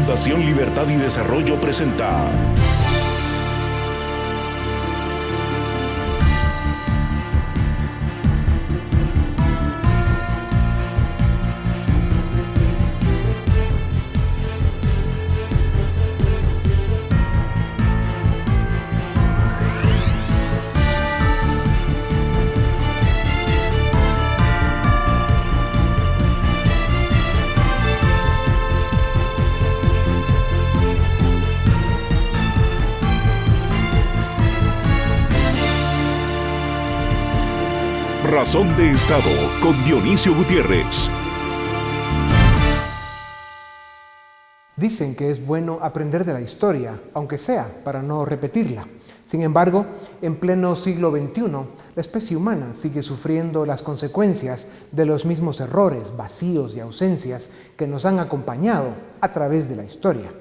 Fundación Libertad y Desarrollo presenta Razón de Estado con Dionisio Gutiérrez. Dicen que es bueno aprender de la historia, aunque sea para no repetirla. Sin embargo, en pleno siglo XXI, la especie humana sigue sufriendo las consecuencias de los mismos errores, vacíos y ausencias que nos han acompañado a través de la historia.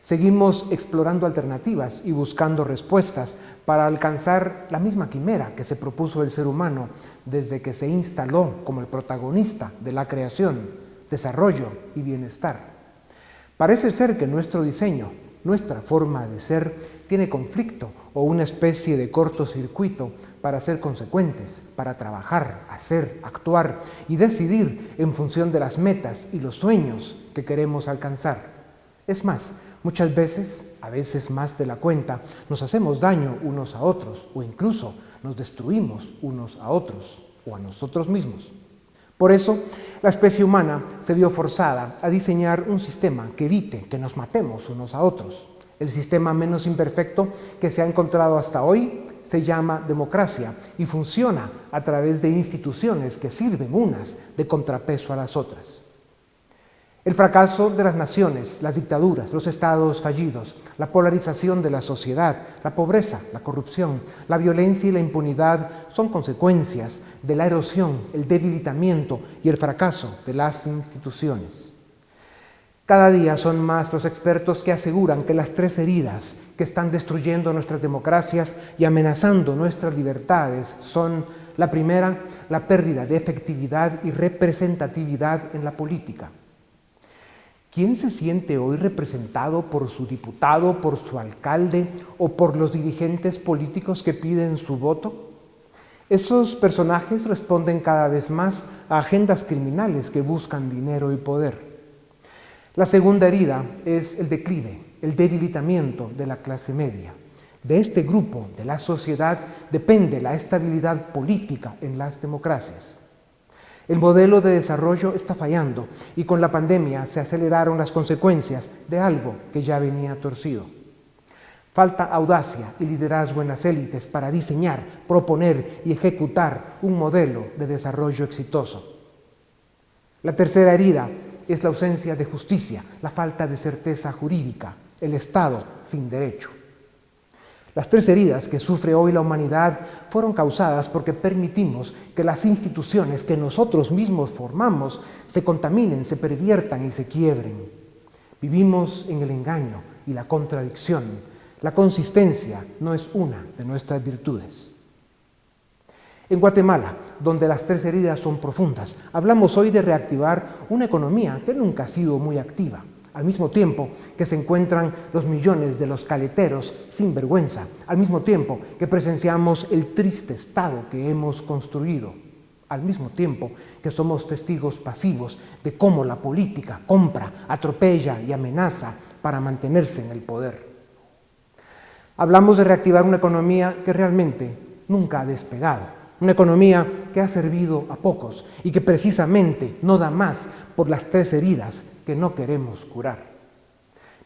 Seguimos explorando alternativas y buscando respuestas para alcanzar la misma quimera que se propuso el ser humano desde que se instaló como el protagonista de la creación, desarrollo y bienestar. Parece ser que nuestro diseño, nuestra forma de ser, tiene conflicto o una especie de cortocircuito para ser consecuentes, para trabajar, hacer, actuar y decidir en función de las metas y los sueños que queremos alcanzar. Es más, muchas veces, a veces más de la cuenta, nos hacemos daño unos a otros o incluso nos destruimos unos a otros o a nosotros mismos. Por eso, la especie humana se vio forzada a diseñar un sistema que evite que nos matemos unos a otros. El sistema menos imperfecto que se ha encontrado hasta hoy se llama democracia y funciona a través de instituciones que sirven unas de contrapeso a las otras. El fracaso de las naciones, las dictaduras, los estados fallidos, la polarización de la sociedad, la pobreza, la corrupción, la violencia y la impunidad son consecuencias de la erosión, el debilitamiento y el fracaso de las instituciones. Cada día son más los expertos que aseguran que las tres heridas que están destruyendo nuestras democracias y amenazando nuestras libertades son: la primera, la pérdida de efectividad y representatividad en la política. ¿Quién se siente hoy representado por su diputado, por su alcalde o por los dirigentes políticos que piden su voto? Esos personajes responden cada vez más a agendas criminales que buscan dinero y poder. La segunda herida es el declive, el debilitamiento de la clase media. De este grupo de la sociedad depende la estabilidad política en las democracias. El modelo de desarrollo está fallando y con la pandemia se aceleraron las consecuencias de algo que ya venía torcido. Falta audacia y liderazgo en las élites para diseñar, proponer y ejecutar un modelo de desarrollo exitoso. La tercera herida es la ausencia de justicia, la falta de certeza jurídica, el Estado sin derecho. Las tres heridas que sufre hoy la humanidad fueron causadas porque permitimos que las instituciones que nosotros mismos formamos se contaminen, se perviertan y se quiebren. Vivimos en el engaño y la contradicción. La consistencia no es una de nuestras virtudes. En Guatemala, donde las tres heridas son profundas, hablamos hoy de reactivar una economía que nunca ha sido muy activa. Al mismo tiempo que se encuentran los millones de los caleteros sin vergüenza, al mismo tiempo que presenciamos el triste estado que hemos construido, al mismo tiempo que somos testigos pasivos de cómo la política compra, atropella y amenaza para mantenerse en el poder. Hablamos de reactivar una economía que realmente nunca ha despegado, una economía que ha servido a pocos y que precisamente no da más por las tres heridas que no queremos curar.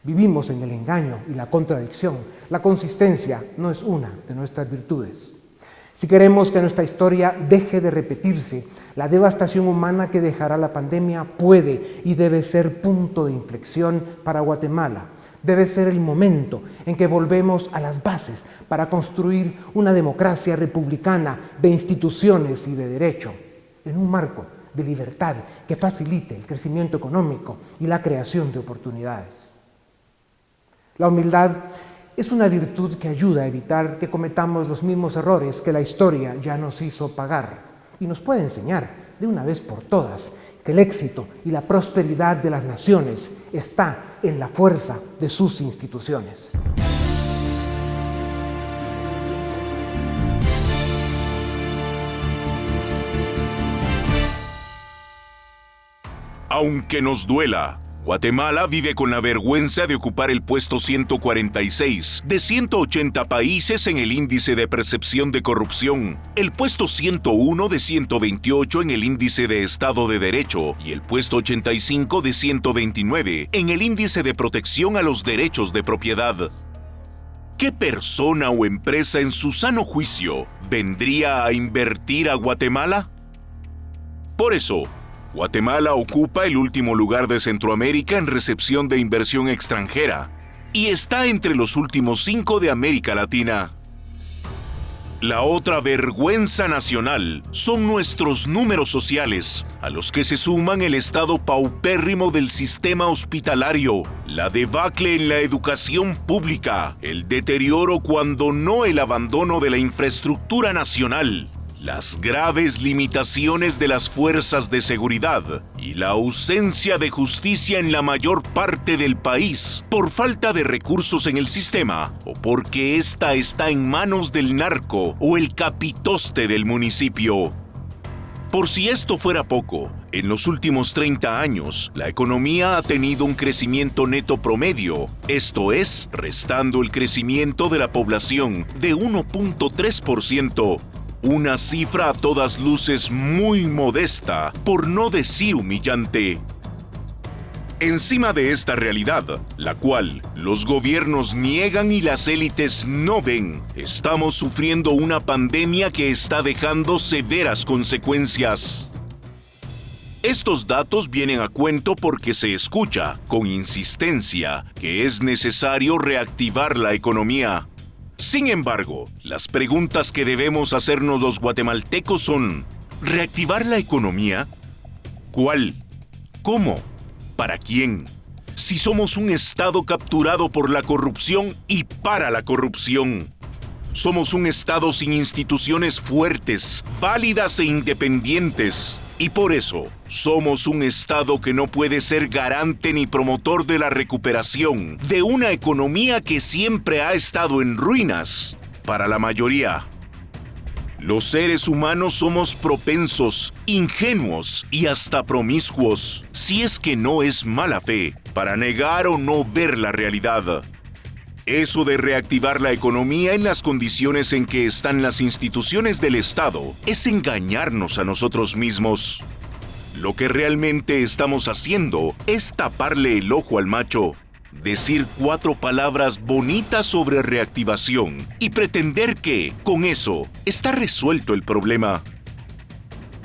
Vivimos en el engaño y la contradicción. La consistencia no es una de nuestras virtudes. Si queremos que nuestra historia deje de repetirse, la devastación humana que dejará la pandemia puede y debe ser punto de inflexión para Guatemala. Debe ser el momento en que volvemos a las bases para construir una democracia republicana de instituciones y de derecho, en un marco de libertad que facilite el crecimiento económico y la creación de oportunidades. La humildad es una virtud que ayuda a evitar que cometamos los mismos errores que la historia ya nos hizo pagar y nos puede enseñar de una vez por todas que el éxito y la prosperidad de las naciones está en la fuerza de sus instituciones. Aunque nos duela, Guatemala vive con la vergüenza de ocupar el puesto 146 de 180 países en el índice de percepción de corrupción, el puesto 101 de 128 en el índice de Estado de Derecho y el puesto 85 de 129 en el índice de protección a los derechos de propiedad. ¿Qué persona o empresa en su sano juicio vendría a invertir a Guatemala? Por eso, Guatemala ocupa el último lugar de Centroamérica en recepción de inversión extranjera y está entre los últimos 5 de América Latina. La otra vergüenza nacional son nuestros números sociales, a los que se suman el estado paupérrimo del sistema hospitalario, la debacle en la educación pública, el deterioro cuando no el abandono de la infraestructura nacional, las graves limitaciones de las fuerzas de seguridad y la ausencia de justicia en la mayor parte del país por falta de recursos en el sistema o porque ésta está en manos del narco o el capitoste del municipio. Por si esto fuera poco, en los últimos 30 años, la economía ha tenido un crecimiento neto promedio, esto es, restando el crecimiento de la población de 1.3%, una cifra a todas luces muy modesta, por no decir humillante. Encima de esta realidad, la cual los gobiernos niegan y las élites no ven, estamos sufriendo una pandemia que está dejando severas consecuencias. Estos datos vienen a cuento porque se escucha, con insistencia, que es necesario reactivar la economía. Sin embargo, las preguntas que debemos hacernos los guatemaltecos son: ¿reactivar la economía? ¿Cuál? ¿Cómo? ¿Para quién? Si somos un Estado capturado por la corrupción y para la corrupción. Somos un Estado sin instituciones fuertes, válidas e independientes. Y por eso, somos un Estado que no puede ser garante ni promotor de la recuperación de una economía que siempre ha estado en ruinas para la mayoría. Los seres humanos somos propensos, ingenuos y hasta promiscuos, si es que no es mala fe, para negar o no ver la realidad. Eso de reactivar la economía en las condiciones en que están las instituciones del Estado es engañarnos a nosotros mismos. Lo que realmente estamos haciendo es taparle el ojo al macho, decir 4 palabras bonitas sobre reactivación y pretender que, con eso, está resuelto el problema.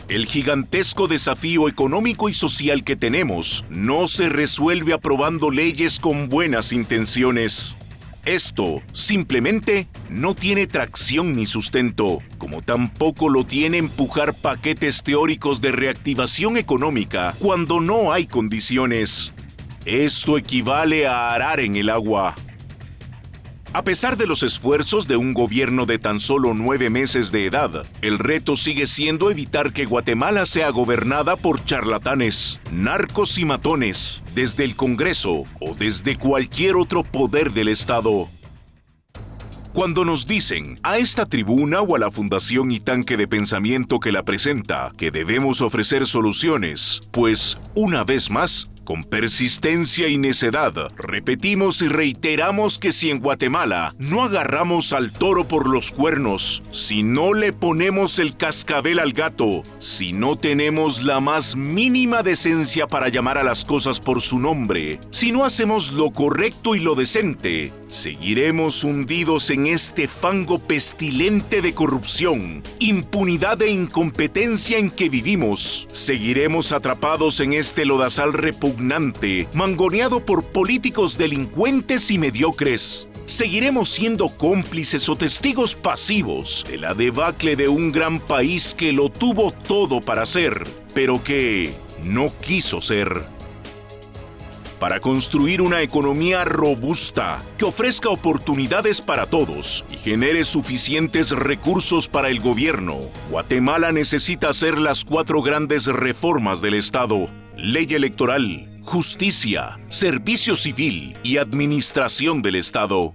El gigantesco desafío económico y social que tenemos no se resuelve aprobando leyes con buenas intenciones. Esto simplemente no tiene tracción ni sustento, como tampoco lo tiene empujar paquetes teóricos de reactivación económica cuando no hay condiciones. Esto equivale a arar en el agua. A pesar de los esfuerzos de un gobierno de tan solo 9 meses de edad, el reto sigue siendo evitar que Guatemala sea gobernada por charlatanes, narcos y matones, desde el Congreso o desde cualquier otro poder del Estado. Cuando nos dicen a esta tribuna o a la Fundación y Tanque de Pensamiento que la presenta que debemos ofrecer soluciones, pues, una vez más, con persistencia y necedad, repetimos y reiteramos que si en Guatemala no agarramos al toro por los cuernos, si no le ponemos el cascabel al gato, si no tenemos la más mínima decencia para llamar a las cosas por su nombre, si no hacemos lo correcto y lo decente, seguiremos hundidos en este fango pestilente de corrupción, impunidad e incompetencia en que vivimos. Seguiremos atrapados en este lodazal repugnante, mangoneado por políticos delincuentes y mediocres. Seguiremos siendo cómplices o testigos pasivos de la debacle de un gran país que lo tuvo todo para ser, pero que no quiso ser. para construir una economía robusta que ofrezca oportunidades para todos y genere suficientes recursos para el gobierno. Guatemala necesita hacer las 4 grandes reformas del Estado: ley electoral, justicia, servicio civil y administración del Estado.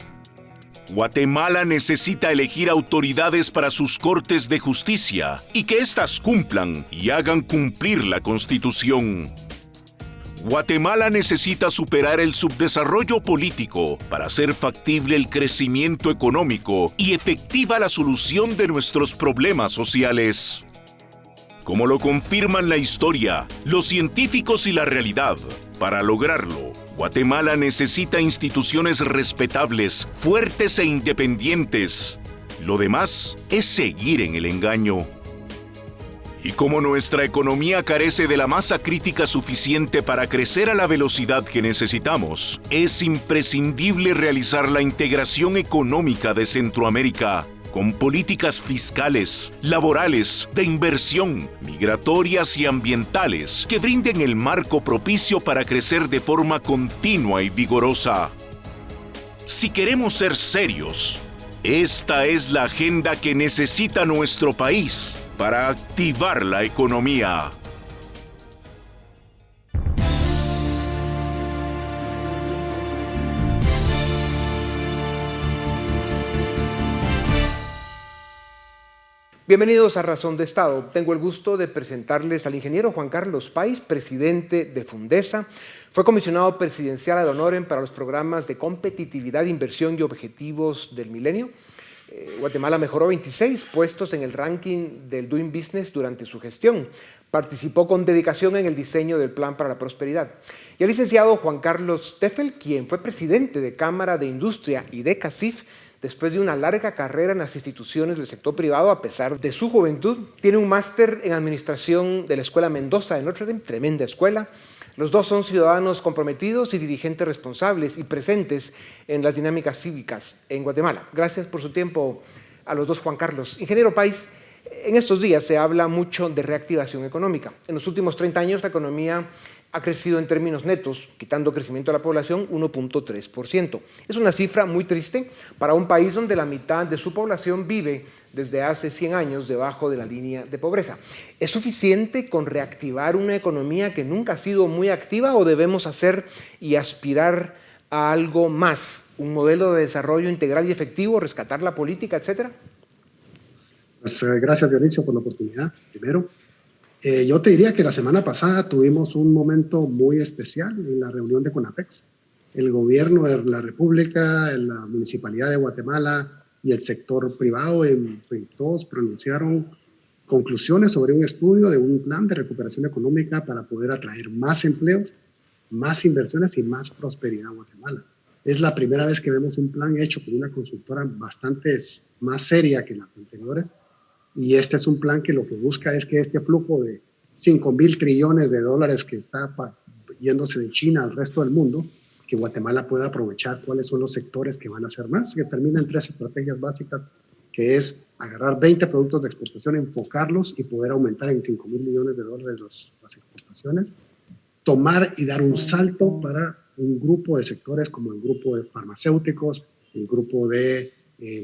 Guatemala necesita elegir autoridades para sus cortes de justicia y que éstas cumplan y hagan cumplir la Constitución. Guatemala necesita superar el subdesarrollo político para hacer factible el crecimiento económico y efectiva la solución de nuestros problemas sociales. Como lo confirman la historia, los científicos y la realidad, para lograrlo, Guatemala necesita instituciones respetables, fuertes e independientes. Lo demás es seguir en el engaño. Y como nuestra economía carece de la masa crítica suficiente para crecer a la velocidad que necesitamos, es imprescindible realizar la integración económica de Centroamérica, con políticas fiscales, laborales, de inversión, migratorias y ambientales que brinden el marco propicio para crecer de forma continua y vigorosa. Si queremos ser serios, esta es la agenda que necesita nuestro país para activar la economía. Bienvenidos a Razón de Estado. Tengo el gusto de presentarles al ingeniero Juan Carlos Páez, presidente de Fundesa. Fue comisionado presidencial ad honorem para los programas de competitividad, inversión y objetivos del milenio. Guatemala mejoró 26 puestos en el ranking del Doing Business durante su gestión. Participó con dedicación en el diseño del Plan para la Prosperidad. Y el licenciado Juan Carlos Teffel, quien fue presidente de Cámara de Industria y de CACIF, después de una larga carrera en las instituciones del sector privado, a pesar de su juventud, tiene un máster en administración de la Escuela Mendoza de Notre Dame, tremenda escuela. Los dos son ciudadanos comprometidos y dirigentes responsables y presentes en las dinámicas cívicas en Guatemala. Gracias por su tiempo a los dos, Juan Carlos. Ingeniero Páez, en estos días se habla mucho de reactivación económica. En los últimos 30 años la economía ha crecido en términos netos, quitando crecimiento de la población, 1.3%. Es una cifra muy triste para un país donde la mitad de su población vive desde hace 100 años debajo de la línea de pobreza. ¿Es suficiente con reactivar una economía que nunca ha sido muy activa o debemos hacer y aspirar a algo más? ¿Un modelo de desarrollo integral y efectivo, rescatar la política, etcétera? Pues, gracias, Dionisio, por la oportunidad. Primero, yo te diría que la semana pasada tuvimos un momento muy especial en la reunión de CONAPEX. El gobierno de la República, la Municipalidad de Guatemala y el sector privado, todos pronunciaron conclusiones sobre un estudio de un plan de recuperación económica para poder atraer más empleos, más inversiones y más prosperidad a Guatemala. Es la primera vez que vemos un plan hecho por una consultora bastante más seria que las anteriores. Y este es un plan que lo que busca es que este flujo de 5,000 trillones de dólares que está yéndose de China al resto del mundo, que Guatemala pueda aprovechar cuáles son los sectores que van a hacer más, que termina en 3 estrategias básicas, que es agarrar 20 productos de exportación, enfocarlos y poder aumentar en 5,000 millones de dólares las exportaciones, tomar y dar un salto para un grupo de sectores como el grupo de farmacéuticos, el grupo de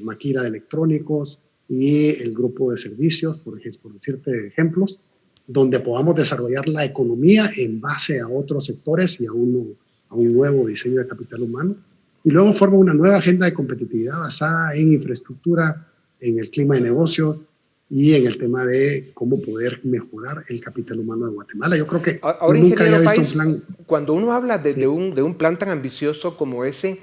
maquila de electrónicos, y el grupo de servicios, por decirte ejemplos, donde podamos desarrollar la economía en base a otros sectores y a un nuevo diseño de capital humano. Y luego forma una nueva agenda de competitividad basada en infraestructura, en el clima de negocio y en el tema de cómo poder mejorar el capital humano de Guatemala. Yo creo que ahora, nunca había visto Páez, un plan. Cuando uno habla de un plan tan ambicioso como ese,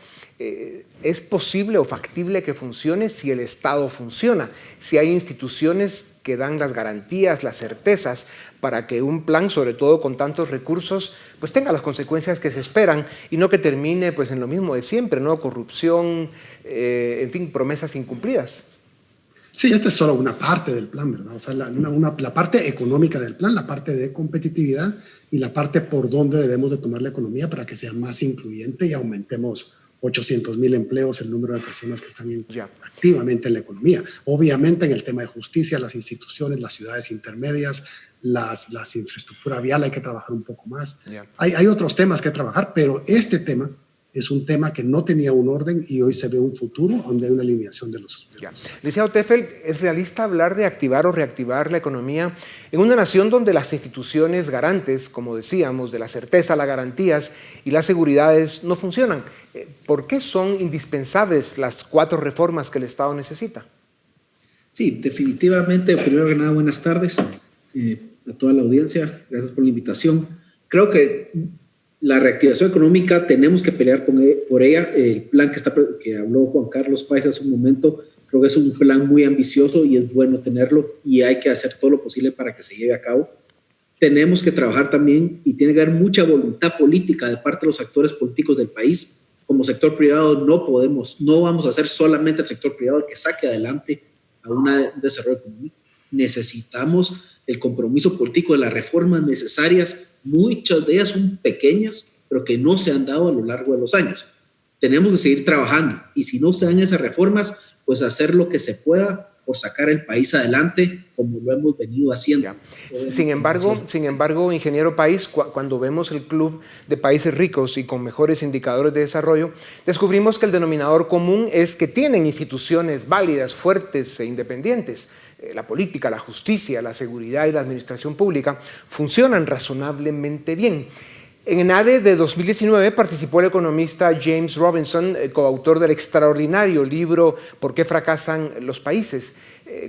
¿es posible o factible que funcione si el Estado funciona? Si hay instituciones que dan las garantías, las certezas para que un plan, sobre todo con tantos recursos, pues tenga las consecuencias que se esperan y no que termine pues en lo mismo de siempre, ¿no? Corrupción, en fin, promesas incumplidas. Sí, esta es solo una parte del plan, ¿verdad? O sea, la parte económica del plan, la parte de competitividad y la parte por donde debemos de tomar la economía para que sea más incluyente y aumentemos 800,000 empleos, el número de personas que están activamente en la economía. Obviamente en el tema de justicia, las instituciones, las ciudades intermedias, las infraestructura vial hay que trabajar un poco más. Hay otros temas que trabajar, pero este tema es un tema que no tenía un orden y hoy se ve un futuro donde hay una alineación de los... Licenciado Teffel, ¿es realista hablar de activar o reactivar la economía en una nación donde las instituciones garantes, como decíamos, de la certeza, las garantías y las seguridades no funcionan? ¿Por qué son indispensables las 4 reformas que el Estado necesita? Sí, definitivamente. Primero que nada, buenas tardes a toda la audiencia. Gracias por la invitación. Creo que la reactivación económica tenemos que pelear por ella. El plan que habló Juan Carlos Páez hace un momento, creo que es un plan muy ambicioso y es bueno tenerlo y hay que hacer todo lo posible para que se lleve a cabo. Tenemos que trabajar también y tiene que haber mucha voluntad política de parte de los actores políticos del país. Como sector privado no vamos a ser solamente el sector privado el que saque adelante a un desarrollo económico. Necesitamos el compromiso político de las reformas necesarias. Muchas de ellas son pequeñas, pero que no se han dado a lo largo de los años. Tenemos que seguir trabajando y si no se dan esas reformas, pues hacer lo que se pueda por sacar el país adelante como lo hemos venido haciendo. Sin embargo, ingeniero Páez, cuando vemos el Club de Países Ricos y con mejores indicadores de desarrollo, descubrimos que el denominador común es que tienen instituciones válidas, fuertes e independientes. La política, la justicia, la seguridad y la administración pública funcionan razonablemente bien. En ENADE de 2019 participó el economista James Robinson, coautor del extraordinario libro ¿Por qué fracasan los países?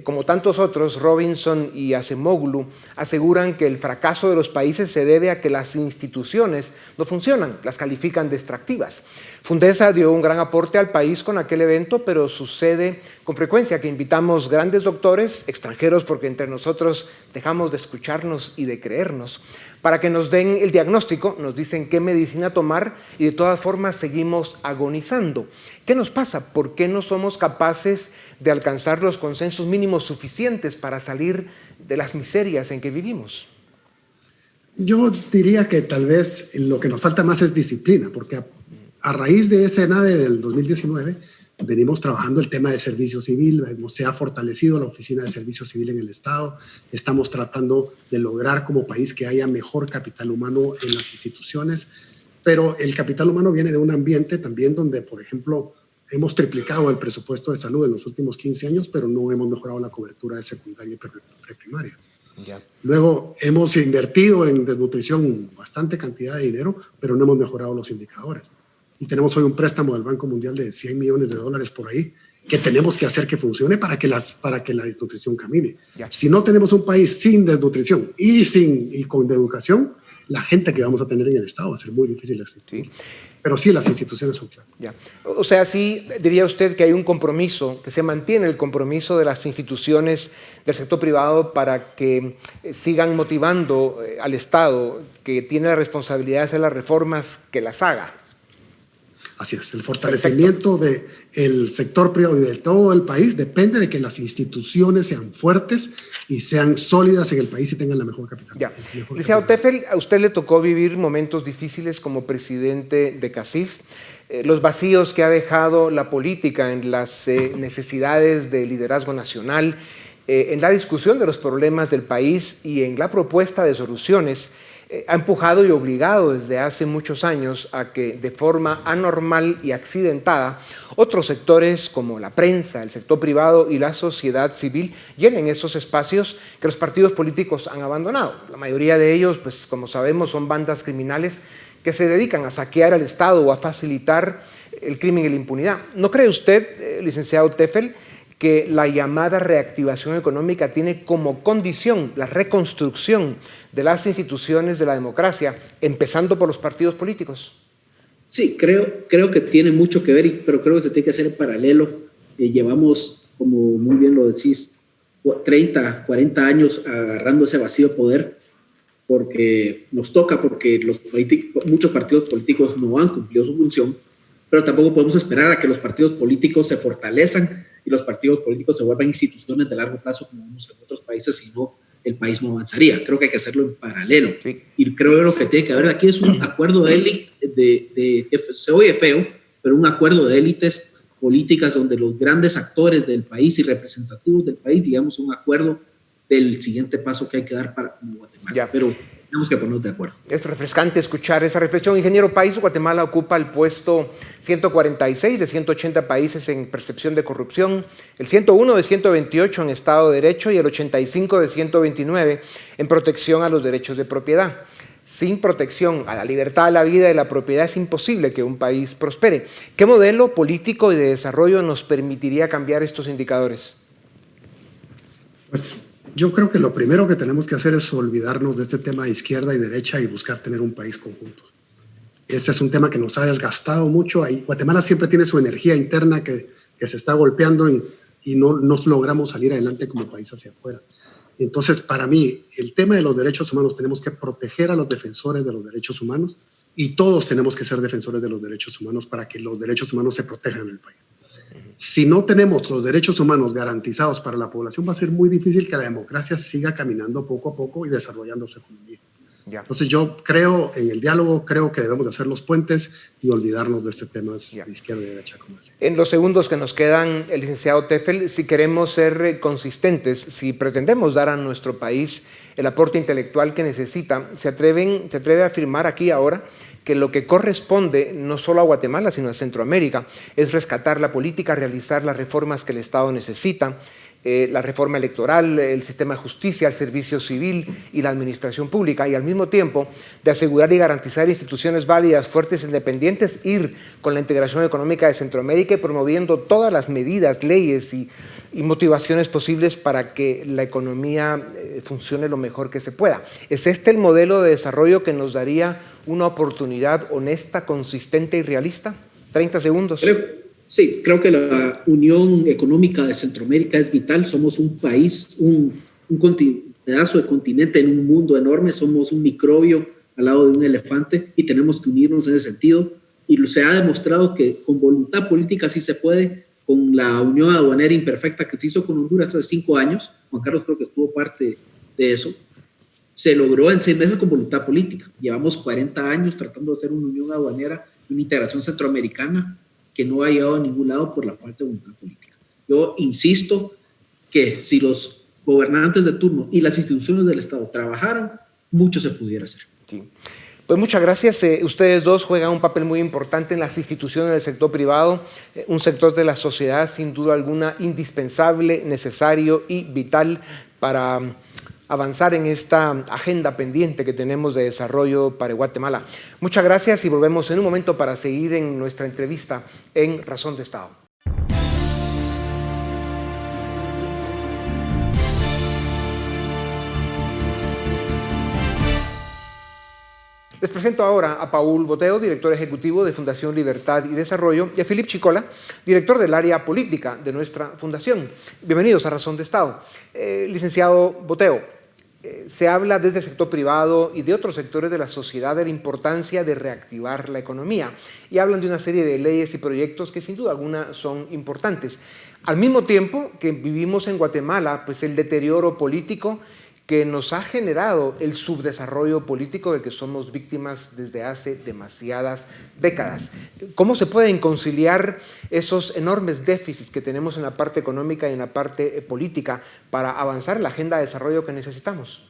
Como tantos otros, Robinson y Acemoglu aseguran que el fracaso de los países se debe a que las instituciones no funcionan, las califican de extractivas. Fundesa dio un gran aporte al país con aquel evento, pero sucede con frecuencia que invitamos grandes doctores, extranjeros porque entre nosotros dejamos de escucharnos y de creernos, para que nos den el diagnóstico, nos dicen qué medicina tomar y de todas formas seguimos agonizando. ¿Qué nos pasa? ¿Por qué no somos capaces de alcanzar los consensos mínimos suficientes para salir de las miserias en que vivimos? Yo diría que tal vez lo que nos falta más es disciplina, porque a raíz de ese ENADE del 2019 venimos trabajando el tema de servicio civil, se ha fortalecido la Oficina de Servicio Civil en el Estado, estamos tratando de lograr como país que haya mejor capital humano en las instituciones, pero el capital humano viene de un ambiente también donde, por ejemplo, hemos triplicado el presupuesto de salud en los últimos 15 años, pero no hemos mejorado la cobertura de secundaria y preprimaria. Luego hemos invertido en desnutrición bastante cantidad de dinero, pero no hemos mejorado los indicadores. Y tenemos hoy un préstamo del Banco Mundial de $100 millones por ahí, que tenemos que hacer que funcione para que la desnutrición camine. Si no tenemos un país sin desnutrición y con educación, la gente que vamos a tener en el Estado va a ser muy difícil. Sí. Pero sí, las instituciones son claras. O sea, sí diría usted que hay un compromiso, que se mantiene el compromiso de las instituciones del sector privado para que sigan motivando al Estado, que tiene la responsabilidad de hacer las reformas, que las haga. Así es, el fortalecimiento del sector privado y de todo el país depende de que las instituciones sean fuertes y sean sólidas en el país y tengan la mejor capital. Licenciado Teffel, a usted le tocó vivir momentos difíciles como presidente de CACIF, los vacíos que ha dejado la política en las necesidades de liderazgo nacional, en la discusión de los problemas del país y en la propuesta de soluciones. Ha empujado y obligado desde hace muchos años a que de forma anormal y accidentada otros sectores como la prensa, el sector privado y la sociedad civil llenen esos espacios que los partidos políticos han abandonado. La mayoría de ellos, pues como sabemos, son bandas criminales que se dedican a saquear al Estado o a facilitar el crimen y la impunidad. ¿No cree usted, licenciado Teffel, que la llamada reactivación económica tiene como condición la reconstrucción de las instituciones de la democracia, empezando por los partidos políticos? Sí, creo que tiene mucho que ver, pero creo que se tiene que hacer en paralelo. Llevamos, como muy bien lo decís, 30, 40 años agarrando ese vacío de poder porque nos toca, porque muchos partidos políticos no han cumplido su función, pero tampoco podemos esperar a que los partidos políticos se fortalezcan y los partidos políticos se vuelvan instituciones de largo plazo como vemos en otros países, si no, el país no avanzaría. Creo que hay que hacerlo en paralelo. Sí. Y creo que lo que tiene que haber aquí es un acuerdo de élite que se oye feo, pero un acuerdo de élites políticas donde los grandes actores del país y representativos del país, digamos, un acuerdo del siguiente paso que hay que dar para Guatemala. Ya. Pero tenemos que ponernos de acuerdo. Es refrescante escuchar esa reflexión. Ingeniero País, Guatemala ocupa el puesto 146 de 180 países en percepción de corrupción, el 101 de 128 en Estado de Derecho y el 85 de 129 en protección a los derechos de propiedad. Sin protección a la libertad, a la vida y la propiedad es imposible que un país prospere. ¿Qué modelo político y de desarrollo nos permitiría cambiar estos indicadores? Pues yo creo que lo primero que tenemos que hacer es olvidarnos de este tema de izquierda y derecha y buscar tener un país conjunto. Este es un tema que nos ha desgastado mucho. Guatemala siempre tiene su energía interna que se está golpeando y no logramos salir adelante como país hacia afuera. Entonces, para mí, el tema de los derechos humanos, tenemos que proteger a los defensores de los derechos humanos y todos tenemos que ser defensores de los derechos humanos para que los derechos humanos se protejan en el país. Si no tenemos los derechos humanos garantizados para la población, va a ser muy difícil que la democracia siga caminando poco a poco y desarrollando su economía. Ya. Entonces yo creo en el diálogo, creo que debemos de hacer los puentes y olvidarnos de este tema de izquierda y derecha. Como decía. En los segundos que nos quedan, el licenciado Teffel, si queremos ser consistentes, si pretendemos dar a nuestro país el aporte intelectual que necesita, ¿se atreve a afirmar aquí ahora que lo que corresponde no solo a Guatemala, sino a Centroamérica, es rescatar la política, realizar las reformas que el Estado necesita, la reforma electoral, el sistema de justicia, el servicio civil y la administración pública, y al mismo tiempo de asegurar y garantizar instituciones válidas, fuertes e independientes, ir con la integración económica de Centroamérica y promoviendo todas las medidas, leyes y motivaciones posibles para que la economía funcione lo mejor que se pueda? ¿Es este el modelo de desarrollo que nos daría una oportunidad honesta, consistente y realista? 30 segundos. Sí, creo que la unión económica de Centroamérica es vital. Somos un país, un pedazo de continente en un mundo enorme. Somos un microbio al lado de un elefante y tenemos que unirnos en ese sentido. Y se ha demostrado que con voluntad política sí se puede. Con la unión aduanera imperfecta que se hizo con Honduras hace 5 años, Juan Carlos creo que estuvo parte de eso, se logró en 6 meses con voluntad política. Llevamos 40 años tratando de hacer una unión aduanera, una integración centroamericana que no ha llegado a ningún lado por la falta de voluntad política. Yo insisto que si los gobernantes de turno y las instituciones del Estado trabajaran, mucho se pudiera hacer. Sí. Pues muchas gracias. Ustedes dos juegan un papel muy importante en las instituciones del sector privado, un sector de la sociedad sin duda alguna indispensable, necesario y vital para avanzar en esta agenda pendiente que tenemos de desarrollo para Guatemala. Muchas gracias y volvemos en un momento para seguir en nuestra entrevista en Razón de Estado. Les presento ahora a Paul Boteo, director ejecutivo de Fundación Libertad y Desarrollo, y a Philip Chicola, director del área política de nuestra fundación. Bienvenidos a Razón de Estado. Licenciado Boteo, se habla desde el sector privado y de otros sectores de la sociedad de la importancia de reactivar la economía y hablan de una serie de leyes y proyectos que sin duda alguna son importantes. Al mismo tiempo que vivimos en Guatemala, pues el deterioro político que nos ha generado el subdesarrollo político del que somos víctimas desde hace demasiadas décadas. ¿Cómo se pueden conciliar esos enormes déficits que tenemos en la parte económica y en la parte política para avanzar en la agenda de desarrollo que necesitamos?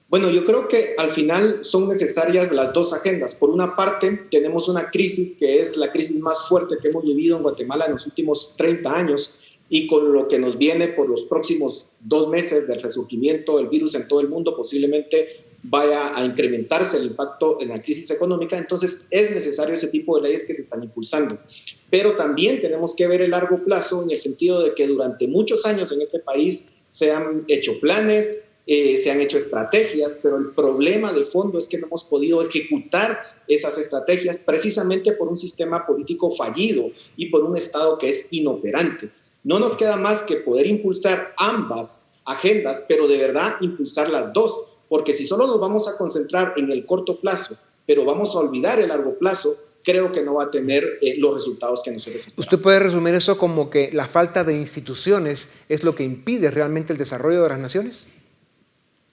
Bueno, yo creo que al final son necesarias las dos agendas. Por una parte, tenemos una crisis que es la crisis más fuerte que hemos vivido en Guatemala en los últimos 30 años, y con lo que nos viene por los próximos 2 meses del resurgimiento del virus en todo el mundo, posiblemente vaya a incrementarse el impacto en la crisis económica. Entonces es necesario ese tipo de leyes que se están impulsando. Pero también tenemos que ver el largo plazo en el sentido de que durante muchos años en este país se han hecho planes, se han hecho estrategias, pero el problema de fondo es que no hemos podido ejecutar esas estrategias precisamente por un sistema político fallido y por un Estado que es inoperante. No nos queda más que poder impulsar ambas agendas, pero de verdad impulsar las dos, porque si solo nos vamos a concentrar en el corto plazo, pero vamos a olvidar el largo plazo, creo que no va a tener los resultados que nosotros esperamos. ¿Usted puede resumir eso como que la falta de instituciones es lo que impide realmente el desarrollo de las naciones?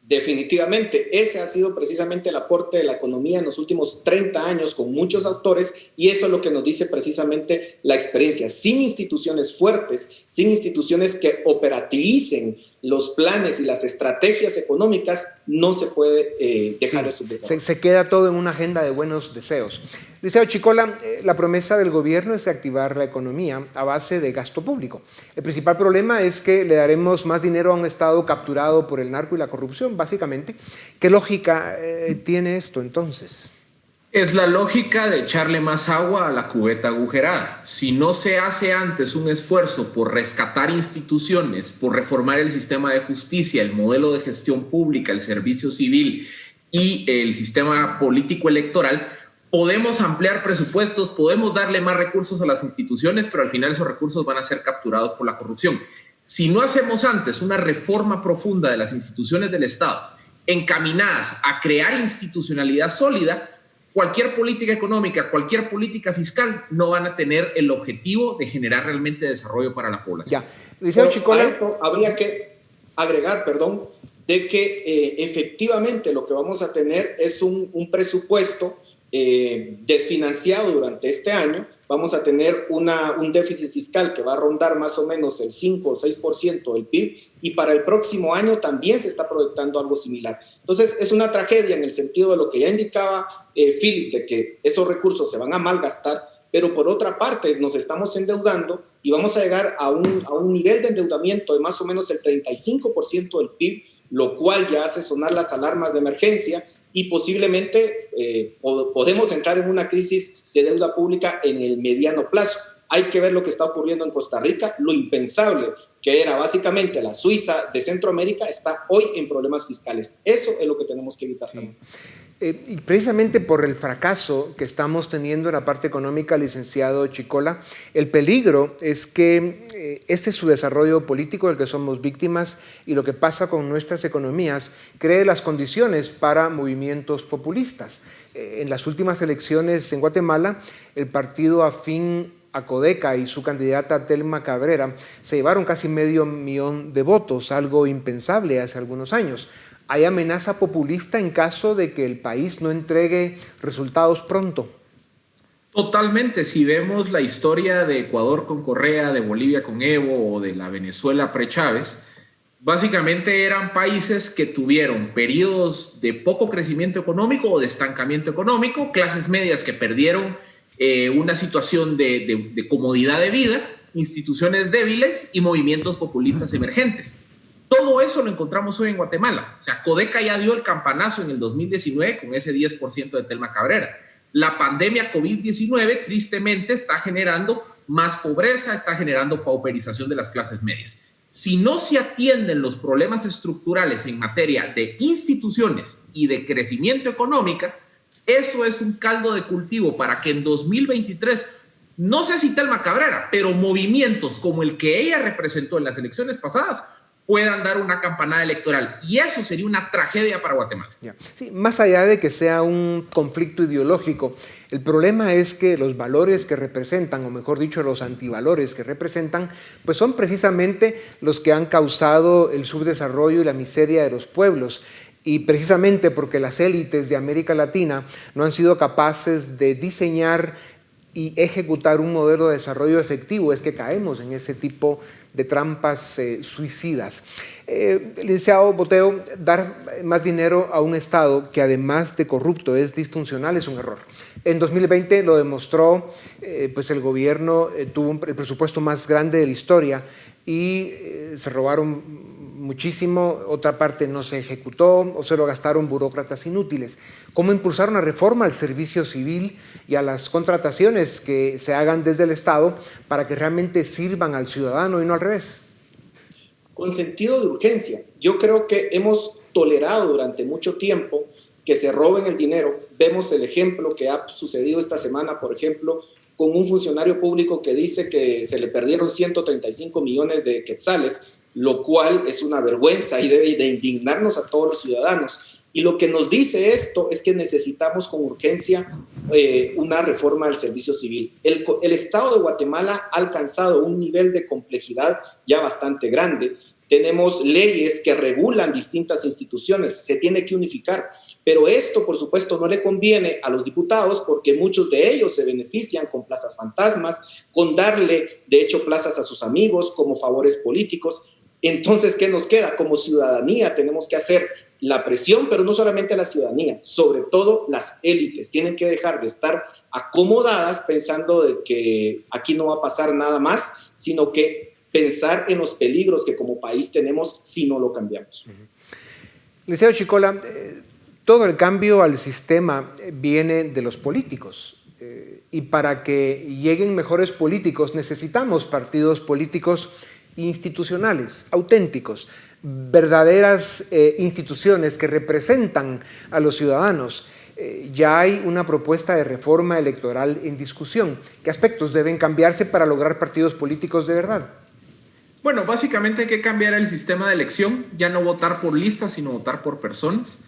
Definitivamente, ese ha sido precisamente el aporte de la economía en los últimos 30 años con muchos autores, y eso es lo que nos dice precisamente la experiencia. Sin instituciones fuertes, sin instituciones que operativicen los planes y las estrategias económicas, no se puede dejar el subdesarrollo. Se queda todo en una agenda de buenos deseos. Liceo Chicola, la promesa del gobierno es reactivar la economía a base de gasto público. El principal problema es que le daremos más dinero a un Estado capturado por el narco y la corrupción, básicamente. ¿Qué lógica tiene esto entonces? Es la lógica de echarle más agua a la cubeta agujerada. Si no se hace antes un esfuerzo por rescatar instituciones, por reformar el sistema de justicia, el modelo de gestión pública, el servicio civil y el sistema político electoral, podemos ampliar presupuestos, podemos darle más recursos a las instituciones, pero al final esos recursos van a ser capturados por la corrupción. Si no hacemos antes una reforma profunda de las instituciones del Estado, encaminadas a crear institucionalidad sólida, cualquier política económica, cualquier política fiscal no van a tener el objetivo de generar realmente desarrollo para la población. Ya, Liceo Chicola. A eso habría que agregar, de que efectivamente lo que vamos a tener es un presupuesto desfinanciado durante este año. Vamos a tener un déficit fiscal que va a rondar más o menos el 5 o 6% del PIB, y para el próximo año también se está proyectando algo similar. Entonces es una tragedia en el sentido de lo que ya indicaba Philip, de que esos recursos se van a malgastar, pero por otra parte nos estamos endeudando y vamos a llegar a un nivel de endeudamiento de más o menos el 35% del PIB, lo cual ya hace sonar las alarmas de emergencia, y posiblemente podemos entrar en una crisis de deuda pública en el mediano plazo. Hay que ver lo que está ocurriendo en Costa Rica. Lo impensable, que era básicamente la Suiza de Centroamérica, está hoy en problemas fiscales. Eso es lo que tenemos que evitar. Sí. Y precisamente por el fracaso que estamos teniendo en la parte económica, licenciado Chicola, el peligro es que este subdesarrollo político del que somos víctimas y lo que pasa con nuestras economías cree las condiciones para movimientos populistas. En las últimas elecciones en Guatemala, el partido afín a Codeca y su candidata Telma Cabrera se llevaron casi 500,000 de votos, algo impensable hace algunos años. ¿Hay amenaza populista en caso de que el país no entregue resultados pronto? Totalmente. Si vemos la historia de Ecuador con Correa, de Bolivia con Evo o de la Venezuela pre-Chávez, básicamente eran países que tuvieron periodos de poco crecimiento económico o de estancamiento económico, clases medias que perdieron una situación de comodidad de vida, instituciones débiles y movimientos populistas emergentes. Todo eso lo encontramos hoy en Guatemala. O sea, Codeca ya dio el campanazo en el 2019 con ese 10% de Telma Cabrera. La pandemia COVID-19 tristemente está generando más pobreza, está generando pauperización de las clases medias. Si no se atienden los problemas estructurales en materia de instituciones y de crecimiento económico, eso es un caldo de cultivo para que en 2023, no sé si Telma Cabrera, pero movimientos como el que ella representó en las elecciones pasadas puedan dar una campanada electoral, y eso sería una tragedia para Guatemala. Sí, más allá de que sea un conflicto ideológico, el problema es que los valores que representan, o mejor dicho, los antivalores que representan, pues son precisamente los que han causado el subdesarrollo y la miseria de los pueblos. Y precisamente porque las élites de América Latina no han sido capaces de diseñar y ejecutar un modelo de desarrollo efectivo, es que caemos en ese tipo de trampas suicidas. Licenciado Boteo, dar más dinero a un Estado que además de corrupto es disfuncional es un error. En 2020 lo demostró, pues el gobierno tuvo el presupuesto más grande de la historia y se robaron muchísimo, otra parte no se ejecutó o se lo gastaron burócratas inútiles. ¿Cómo impulsar una reforma al servicio civil y a las contrataciones que se hagan desde el Estado para que realmente sirvan al ciudadano y no al revés? Con sentido de urgencia. Yo creo que hemos tolerado durante mucho tiempo que se roben el dinero. Vemos el ejemplo que ha sucedido esta semana, por ejemplo, con un funcionario público que dice que se le perdieron 135 millones de quetzales, lo cual es una vergüenza y debe de indignarnos a todos los ciudadanos. Y lo que nos dice esto es que necesitamos con urgencia una reforma del servicio civil. El Estado de Guatemala ha alcanzado un nivel de complejidad ya bastante grande. tenemos leyes que regulan distintas instituciones, se tiene que unificar. Pero esto, por supuesto, no le conviene a los diputados porque muchos de ellos se benefician con plazas fantasmas, con darle, de hecho, plazas a sus amigos como favores políticos. Entonces, ¿qué nos queda? Como ciudadanía tenemos que hacer la presión, pero no solamente la ciudadanía, sobre todo las élites. Tienen que dejar de estar acomodadas pensando de que aquí no va a pasar nada más, sino que pensar en los peligros que como país tenemos si no lo cambiamos. Licenciado Chicola, todo el cambio al sistema viene de los políticos y para que lleguen mejores políticos necesitamos partidos políticos institucionales, auténticos, verdaderas instituciones que representan a los ciudadanos. Ya hay una propuesta de reforma electoral en discusión. ¿Qué aspectos deben cambiarse para lograr partidos políticos de verdad? Bueno, básicamente hay que cambiar el sistema de elección, ya no votar por listas, sino votar por personas.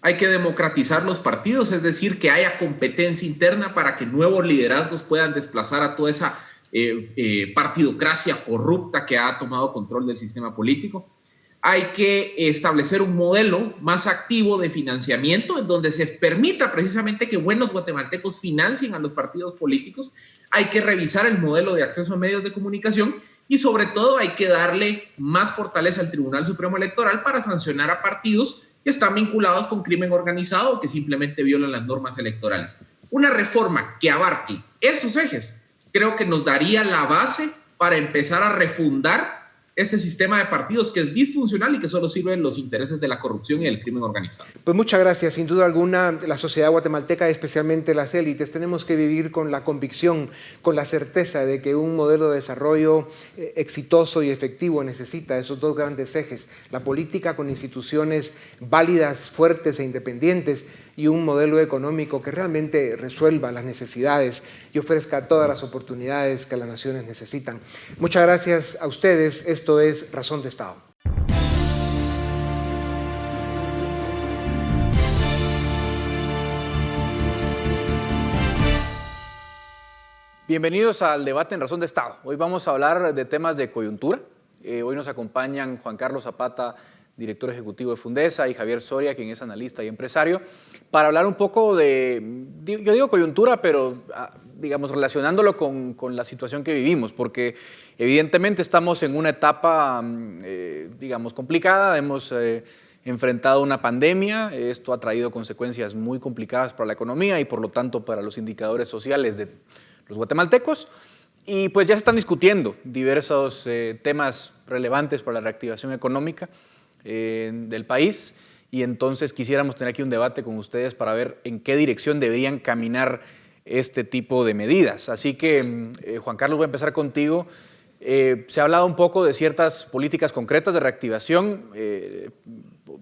Hay que democratizar los partidos, es decir, que haya competencia interna para que nuevos liderazgos puedan desplazar a toda esa partidocracia corrupta que ha tomado control del sistema político. Hay que establecer un modelo más activo de financiamiento en donde se permita precisamente que buenos guatemaltecos financien a los partidos políticos. Hay que revisar el modelo de acceso a medios de comunicación y sobre todo hay que darle más fortaleza al Tribunal Supremo Electoral para sancionar a partidos que están vinculados con crimen organizado o que simplemente violan las normas electorales. Una reforma que abarque esos ejes creo que nos daría la base para empezar a refundar este sistema de partidos que es disfuncional y que solo sirve en los intereses de la corrupción y el crimen organizado. Pues muchas gracias. Sin duda alguna, la sociedad guatemalteca, especialmente las élites, tenemos que vivir con la convicción, con la certeza de que un modelo de desarrollo exitoso y efectivo necesita esos dos grandes ejes, la política con instituciones válidas, fuertes e independientes y un modelo económico que realmente resuelva las necesidades y ofrezca todas las oportunidades que las naciones necesitan. Muchas gracias a ustedes. Esto es Razón de Estado. Bienvenidos al debate en Razón de Estado. Hoy vamos a hablar de temas de coyuntura. Hoy nos acompañan Juan Carlos Zapata, director ejecutivo de Fundesa, y Javier Soria, quien es analista y empresario, para hablar un poco de, yo digo coyuntura, pero digamos relacionándolo con la situación que vivimos, porque evidentemente estamos en una etapa, digamos, complicada. Hemos enfrentado una pandemia, esto ha traído consecuencias muy complicadas para la economía y por lo tanto para los indicadores sociales de los guatemaltecos, y pues ya se están discutiendo diversos temas relevantes para la reactivación económica del país, y entonces quisiéramos tener aquí un debate con ustedes para ver en qué dirección deberían caminar este tipo de medidas. Así que, Juan Carlos, voy a empezar contigo. Se ha hablado un poco de ciertas políticas concretas de reactivación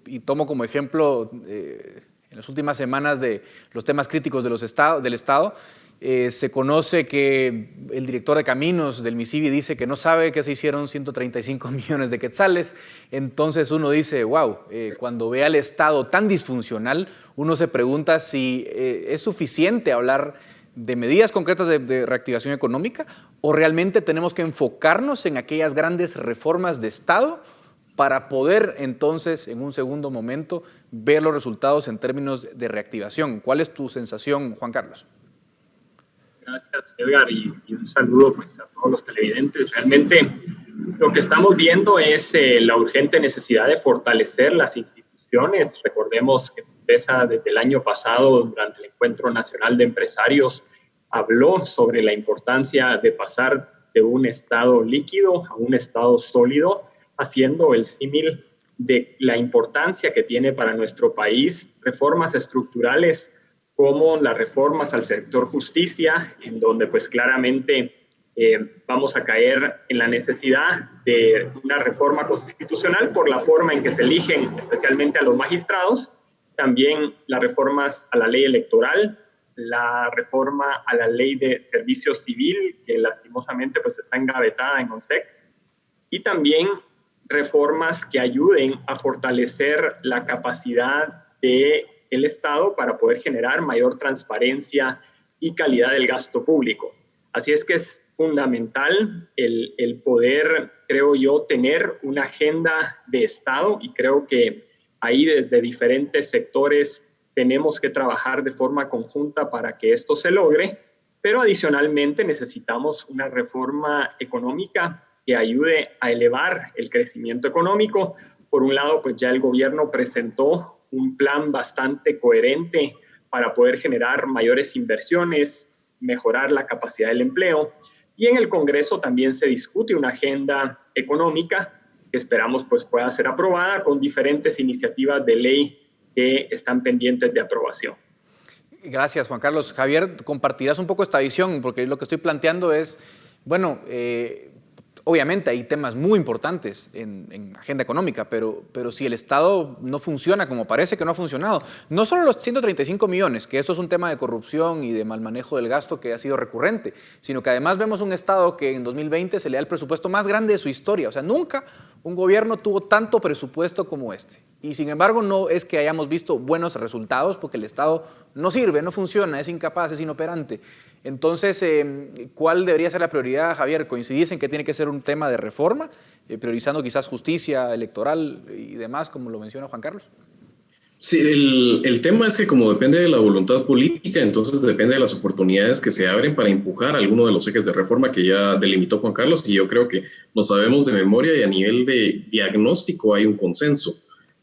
y tomo como ejemplo en las últimas semanas de los temas críticos del Estado. Se conoce que el director de caminos del MISIBI dice que no sabe que se hicieron 135 millones de quetzales. Entonces uno dice, wow, cuando ve al Estado tan disfuncional, uno se pregunta si es suficiente hablar de medidas concretas de reactivación económica o realmente tenemos que enfocarnos en aquellas grandes reformas de Estado para poder entonces, en un segundo momento, ver los resultados en términos de reactivación. ¿Cuál es tu sensación, Juan Carlos? Gracias, Edgar, y un saludo pues, a todos los televidentes. Realmente lo que estamos viendo es la urgente necesidad de fortalecer las instituciones. Recordemos que Fundesa desde el año pasado, durante el Encuentro Nacional de Empresarios, habló sobre la importancia de pasar de un estado líquido a un estado sólido, haciendo el símil de la importancia que tiene para nuestro país reformas estructurales como las reformas al sector justicia, en donde pues claramente vamos a caer en la necesidad de una reforma constitucional por la forma en que se eligen especialmente a los magistrados, también las reformas a la ley electoral, la reforma a la ley de servicio civil, que lastimosamente pues está engavetada en ONSEC, y también reformas que ayuden a fortalecer la capacidad del Estado para poder generar mayor transparencia y calidad del gasto público. Así es que es fundamental el poder, creo yo, tener una agenda de Estado, y creo que ahí desde diferentes sectores tenemos que trabajar de forma conjunta para que esto se logre, pero adicionalmente necesitamos una reforma económica que ayude a elevar el crecimiento económico. Por un lado, pues ya el gobierno presentó un plan bastante coherente para poder generar mayores inversiones, mejorar la capacidad del empleo, y en el Congreso también se discute una agenda económica que esperamos pues pueda ser aprobada con diferentes iniciativas de ley que están pendientes de aprobación. Gracias, Juan Carlos. Javier, compartirás un poco esta visión, porque lo que estoy planteando es, bueno, obviamente hay temas muy importantes en agenda económica, pero si el Estado no funciona como parece que no ha funcionado, no solo los 135 millones, que eso es un tema de corrupción y de mal manejo del gasto que ha sido recurrente, sino que además vemos un Estado que en 2020 se le da el presupuesto más grande de su historia. O sea, nunca un gobierno tuvo tanto presupuesto como este. Y sin embargo, no es que hayamos visto buenos resultados, porque el Estado no sirve, no funciona, es incapaz, es inoperante. Entonces, ¿cuál debería ser la prioridad, Javier? ¿Coincidís en que tiene que ser un tema de reforma, priorizando quizás justicia electoral y demás, como lo menciona Juan Carlos? Sí, el tema es que como depende de la voluntad política, entonces depende de las oportunidades que se abren para empujar alguno de los ejes de reforma que ya delimitó Juan Carlos, y yo creo que lo sabemos de memoria y a nivel de diagnóstico hay un consenso.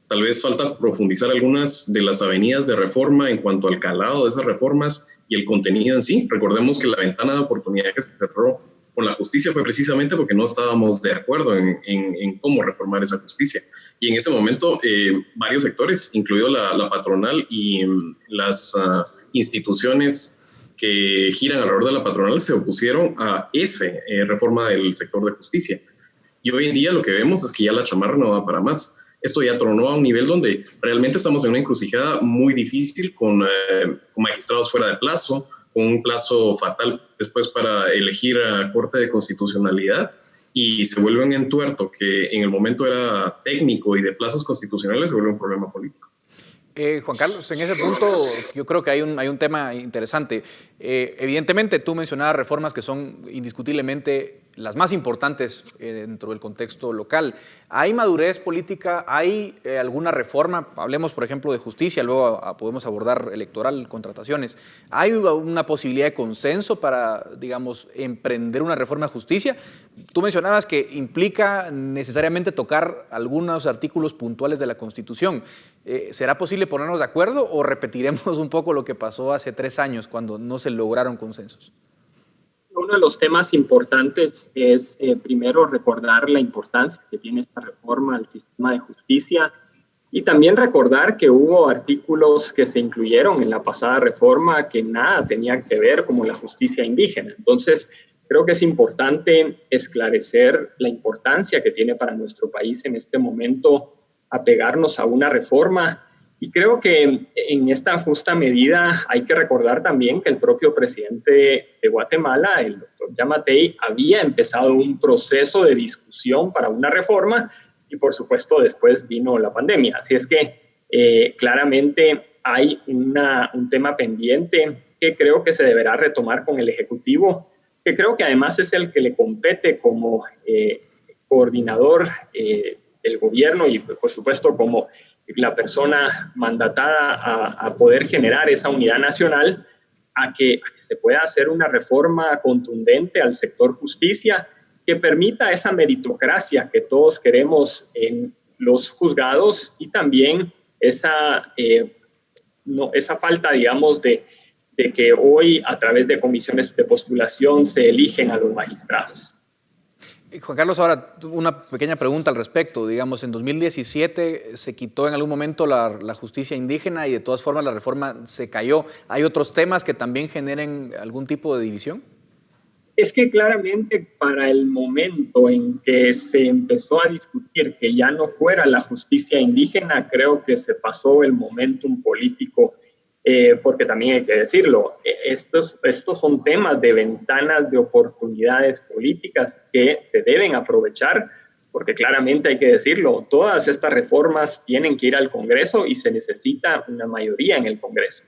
Tal vez falta profundizar algunas de las avenidas de reforma en cuanto al calado de esas reformas y el contenido en sí. Recordemos que la ventana de oportunidad que se cerró con la justicia fue precisamente porque no estábamos de acuerdo en cómo reformar esa justicia. Y en ese momento varios sectores, incluido la patronal y las instituciones que giran alrededor de la patronal, se opusieron a esa reforma del sector de justicia. Y hoy en día lo que vemos es que ya la chamarra no va para más. Esto ya tronó a un nivel donde realmente estamos en una encrucijada muy difícil con magistrados fuera de plazo, con un plazo fatal después para elegir a Corte de Constitucionalidad, y se vuelve un entuerto que en el momento era técnico y de plazos constitucionales, se vuelve un problema político. Juan Carlos, en ese punto yo creo que hay un tema interesante. Evidentemente tú mencionabas reformas que son indiscutiblemente las más importantes dentro del contexto local. ¿Hay madurez política? ¿Hay alguna reforma? Hablemos, por ejemplo, de justicia, luego podemos abordar electoral, contrataciones. ¿Hay una posibilidad de consenso para, digamos, emprender una reforma de justicia? Tú mencionabas que implica necesariamente tocar algunos artículos puntuales de la Constitución. ¿Será posible ponernos de acuerdo o repetiremos un poco lo que pasó hace 3 años cuando no se lograron consensos? Uno de los temas importantes es, primero, recordar la importancia que tiene esta reforma al sistema de justicia, y también recordar que hubo artículos que se incluyeron en la pasada reforma que nada tenían que ver, como la justicia indígena. Entonces, creo que es importante esclarecer la importancia que tiene para nuestro país en este momento apegarnos a una reforma. Y creo que en esta justa medida hay que recordar también que el propio presidente de Guatemala, el doctor Yamatei, había empezado un proceso de discusión para una reforma, y por supuesto después vino la pandemia. Así es que claramente hay un tema pendiente que creo que se deberá retomar con el Ejecutivo, que creo que además es el que le compete como coordinador del gobierno y por supuesto como la persona mandatada a poder generar esa unidad nacional, a que se pueda hacer una reforma contundente al sector justicia que permita esa meritocracia que todos queremos en los juzgados, y también esa falta, digamos, de que hoy a través de comisiones de postulación se eligen a los magistrados. Juan Carlos, ahora una pequeña pregunta al respecto. Digamos, en 2017 se quitó en algún momento la justicia indígena y de todas formas la reforma se cayó. ¿Hay otros temas que también generen algún tipo de división? Es que claramente para el momento en que se empezó a discutir que ya no fuera la justicia indígena, creo que se pasó el momentum político, porque también hay que decirlo, estos son temas de ventanas de oportunidades políticas que se deben aprovechar, porque claramente hay que decirlo, todas estas reformas tienen que ir al Congreso y se necesita una mayoría en el Congreso.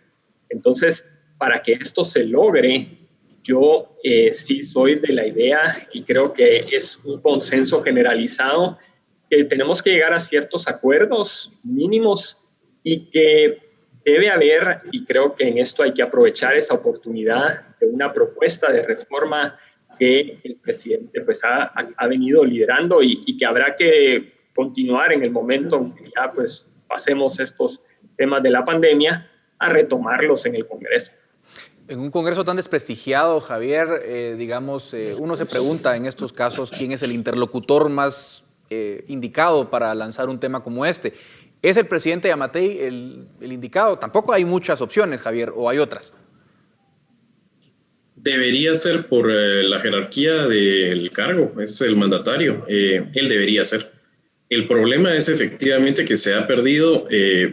Entonces, para que esto se logre, Yo sí soy de la idea y creo que es un consenso generalizado que tenemos que llegar a ciertos acuerdos mínimos y que debe haber, y creo que en esto hay que aprovechar esa oportunidad de una propuesta de reforma que el presidente pues ha venido liderando y que habrá que continuar en el momento en que ya pues pasemos estos temas de la pandemia a retomarlos en el Congreso. En un Congreso tan desprestigiado, Javier, uno se pregunta en estos casos quién es el interlocutor más indicado para lanzar un tema como este. ¿Es el presidente Giammattei el indicado? Tampoco hay muchas opciones, Javier, ¿o hay otras? Debería ser por la jerarquía del cargo, es el mandatario, él debería ser. El problema es efectivamente que se ha perdido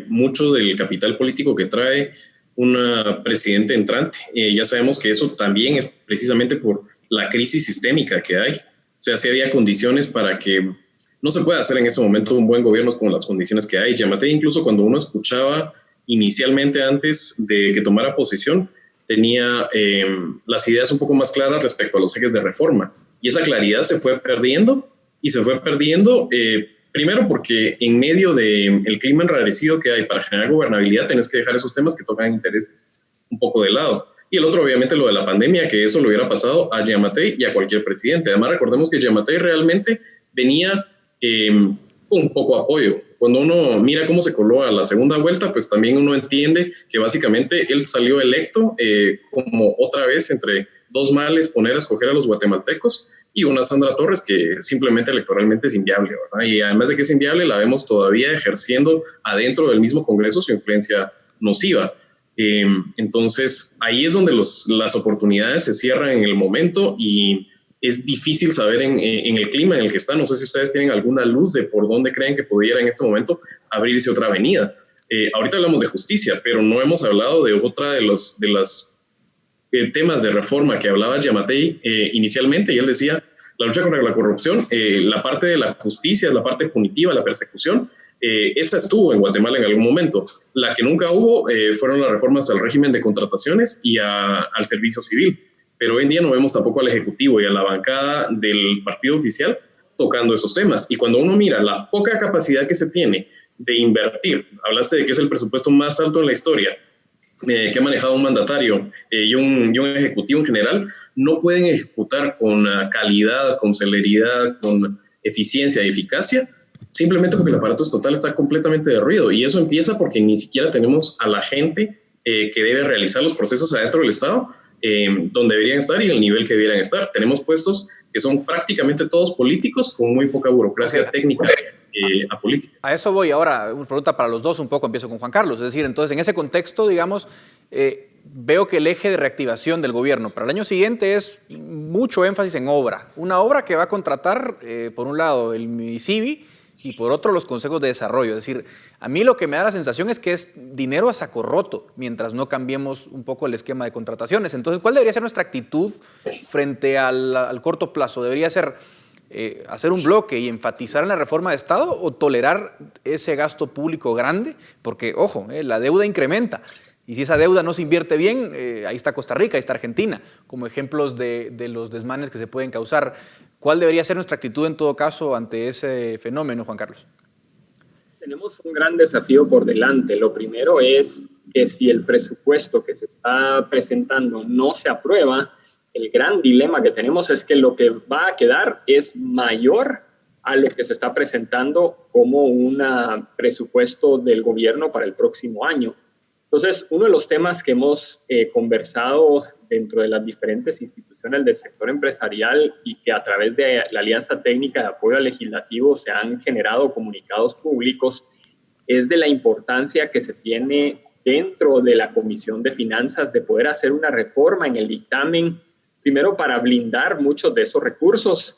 mucho del capital político que trae una presidente entrante. Ya sabemos que eso también es precisamente por la crisis sistémica que hay. O sea, sí había condiciones para que no se pueda hacer en ese momento un buen gobierno con las condiciones que hay. Giammattei, incluso cuando uno escuchaba inicialmente antes de que tomara posición, tenía las ideas un poco más claras respecto a los ejes de reforma. Y esa claridad se fue perdiendo, y se fue perdiendo primero porque en medio del clima enrarecido que hay para generar gobernabilidad, tenés que dejar esos temas que tocan intereses un poco de lado. Y el otro, obviamente, lo de la pandemia, que eso le hubiera pasado a Giammattei y a cualquier presidente. Además, recordemos que Giammattei realmente venía con poco apoyo. Cuando uno mira cómo se coló a la segunda vuelta, pues también uno entiende que básicamente él salió electo como otra vez entre dos males, poner a escoger a los guatemaltecos y una Sandra Torres que simplemente electoralmente es inviable, ¿verdad? Y además de que es inviable, la vemos todavía ejerciendo adentro del mismo Congreso su influencia nociva. Entonces, ahí es donde las oportunidades se cierran en el momento y es difícil saber en el clima en el que está. No sé si ustedes tienen alguna luz de por dónde creen que pudiera en este momento abrirse otra avenida. Ahorita hablamos de justicia, pero no hemos hablado de otra de los temas de reforma que hablaba Giammattei inicialmente, y él decía la lucha contra la corrupción, la parte de la justicia, la parte punitiva, la persecución, esa estuvo en Guatemala en algún momento. La que nunca hubo fueron las reformas al régimen de contrataciones y al servicio civil, pero hoy en día no vemos tampoco al Ejecutivo y a la bancada del partido oficial tocando esos temas. Y cuando uno mira la poca capacidad que se tiene de invertir, hablaste de que es el presupuesto más alto en la historia, que ha manejado un mandatario y un ejecutivo en general, no pueden ejecutar con calidad, con celeridad, con eficiencia y eficacia, simplemente porque el aparato estatal está completamente derruido. Y eso empieza porque ni siquiera tenemos a la gente que debe realizar los procesos adentro del Estado, donde deberían estar y el nivel que debieran estar. Tenemos puestos que son prácticamente todos políticos con muy poca burocracia técnica apolítica. A eso voy ahora, una pregunta para los dos un poco, empiezo con Juan Carlos. Es decir, entonces en ese contexto, digamos, veo que el eje de reactivación del gobierno para el año siguiente es mucho énfasis en obra. Una obra que va a contratar, por un lado, el MICIBI y por otro, los consejos de desarrollo. Es decir, a mí lo que me da la sensación es que es dinero a saco roto mientras no cambiemos un poco el esquema de contrataciones. Entonces, ¿cuál debería ser nuestra actitud frente al corto plazo? ¿Debería ser hacer un bloque y enfatizar en la reforma de Estado o tolerar ese gasto público grande? Porque, ojo, la deuda incrementa. Y si esa deuda no se invierte bien, ahí está Costa Rica, ahí está Argentina, como ejemplos de los desmanes que se pueden causar. ¿Cuál debería ser nuestra actitud en todo caso ante ese fenómeno, Juan Carlos? Tenemos un gran desafío por delante. Lo primero es que si el presupuesto que se está presentando no se aprueba, el gran dilema que tenemos es que lo que va a quedar es mayor a lo que se está presentando como un presupuesto del gobierno para el próximo año. Entonces, uno de los temas que hemos conversado dentro de las diferentes instituciones del sector empresarial y que a través de la Alianza Técnica de Apoyo al Legislativo se han generado comunicados públicos es de la importancia que se tiene dentro de la Comisión de Finanzas de poder hacer una reforma en el dictamen, primero para blindar muchos de esos recursos.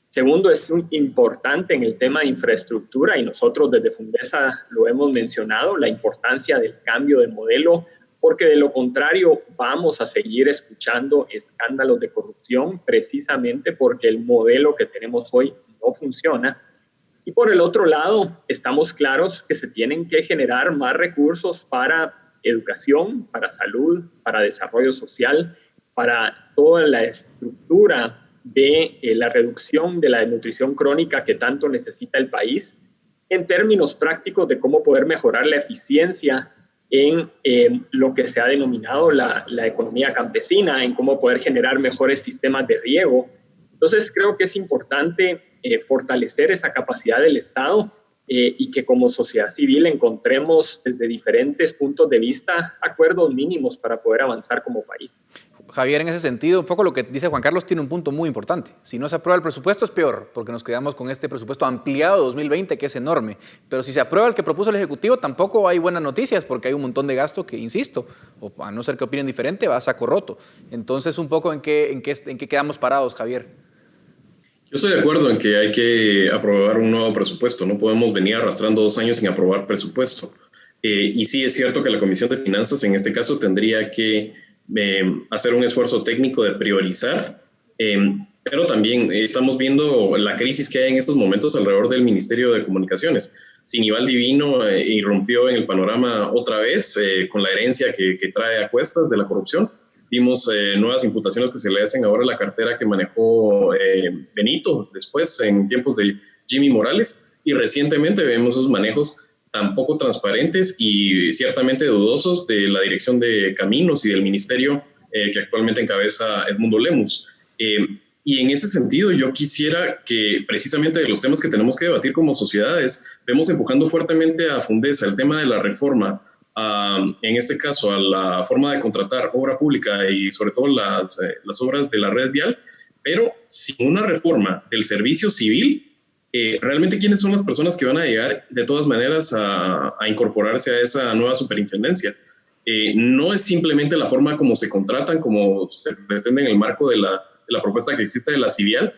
Segundo, es importante en el tema de infraestructura y nosotros desde Fundesa lo hemos mencionado, la importancia del cambio de modelo, porque de lo contrario vamos a seguir escuchando escándalos de corrupción precisamente porque el modelo que tenemos hoy no funciona. Y por el otro lado, estamos claros que se tienen que generar más recursos para educación, para salud, para desarrollo social, para toda la estructura de la reducción de la desnutrición crónica que tanto necesita el país, en términos prácticos de cómo poder mejorar la eficiencia en lo que se ha denominado la economía campesina, en cómo poder generar mejores sistemas de riego. Entonces creo que es importante fortalecer esa capacidad del Estado y que como sociedad civil encontremos desde diferentes puntos de vista acuerdos mínimos para poder avanzar como país. Javier, en ese sentido, un poco lo que dice Juan Carlos tiene un punto muy importante. Si no se aprueba el presupuesto es peor, porque nos quedamos con este presupuesto ampliado de 2020, que es enorme. Pero si se aprueba el que propuso el Ejecutivo, tampoco hay buenas noticias, porque hay un montón de gasto que, insisto, o a no ser que opinen diferente, va a saco roto. Entonces, un poco ¿en qué quedamos parados, Javier? Yo estoy de acuerdo en que hay que aprobar un nuevo presupuesto. No podemos venir arrastrando 2 años sin aprobar presupuesto. Y sí es cierto que la Comisión de Finanzas, en este caso, tendría que hacer un esfuerzo técnico de priorizar, pero también estamos viendo la crisis que hay en estos momentos alrededor del Ministerio de Comunicaciones. Sinibaldi Divino irrumpió en el panorama otra vez con la herencia que trae a cuestas de la corrupción. Vimos nuevas imputaciones que se le hacen ahora a la cartera que manejó Benito después en tiempos de Jimmy Morales, y recientemente vemos esos manejos tan poco transparentes y ciertamente dudosos de la Dirección de Caminos y del ministerio que actualmente encabeza Edmundo Lemus. Y en ese sentido yo quisiera que precisamente de los temas que tenemos que debatir como sociedades, vemos empujando fuertemente a Fundesa el tema de la reforma, en este caso a la forma de contratar obra pública y sobre todo las obras de la red vial, pero sin una reforma del servicio civil, realmente quiénes son las personas que van a llegar de todas maneras a incorporarse a esa nueva superintendencia. No es simplemente la forma como se contratan, como se pretende en el marco de la propuesta que existe de la Civial,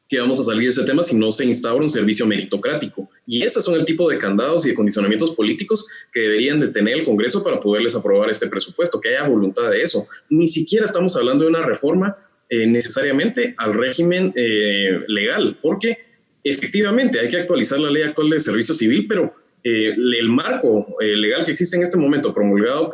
que vamos a salir de ese tema si no se instaura un servicio meritocrático. Y esos son el tipo de candados y de condicionamientos políticos que deberían de tener el Congreso para poderles aprobar este presupuesto, que haya voluntad de eso. Ni siquiera estamos hablando de una reforma necesariamente al régimen legal, porque efectivamente hay que actualizar la ley actual del servicio civil, pero el marco legal que existe en este momento, promulgado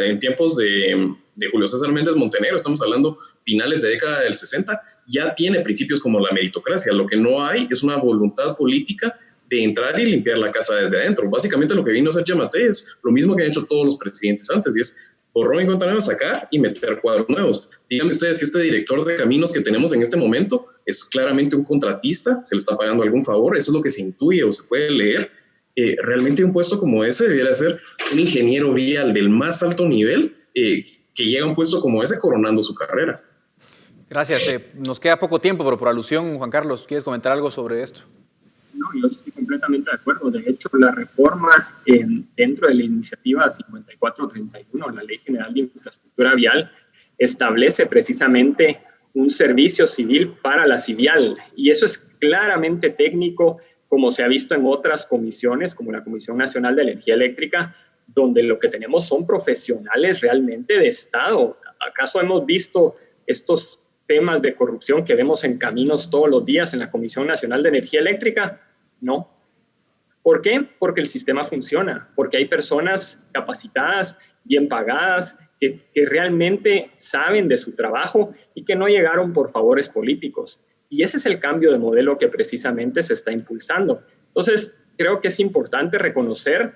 en tiempos de Julio César Méndez Montenegro, estamos hablando finales de década del 60, ya tiene principios como la meritocracia. Lo que no hay es una voluntad política de entrar y limpiar la casa desde adentro. Básicamente lo que vino a hacer Yamatei es lo mismo que han hecho todos los presidentes antes, y es borrón y cuenta nueva, sacar y meter cuadros nuevos. Díganme ustedes si este director de caminos que tenemos en este momento es claramente un contratista, se le está pagando algún favor, eso es lo que se intuye o se puede leer. Realmente un puesto como ese debería ser un ingeniero vial del más alto nivel que llega a un puesto como ese coronando su carrera. Gracias. Nos queda poco tiempo, pero por alusión, Juan Carlos, ¿quieres comentar algo sobre esto? No, yo estoy completamente de acuerdo. De hecho, la reforma dentro de la iniciativa 5431, la Ley General de Infraestructura Vial, establece precisamente un servicio civil para la Civial. Y eso es claramente técnico, como se ha visto en otras comisiones, como la Comisión Nacional de Energía Eléctrica, donde lo que tenemos son profesionales realmente de Estado. ¿Acaso hemos visto estos temas de corrupción que vemos en Caminos todos los días en la Comisión Nacional de Energía Eléctrica? No. ¿Por qué? Porque el sistema funciona, porque hay personas capacitadas, bien pagadas, que realmente saben de su trabajo y que no llegaron por favores políticos. Y ese es el cambio de modelo que precisamente se está impulsando. Entonces, creo que es importante reconocer,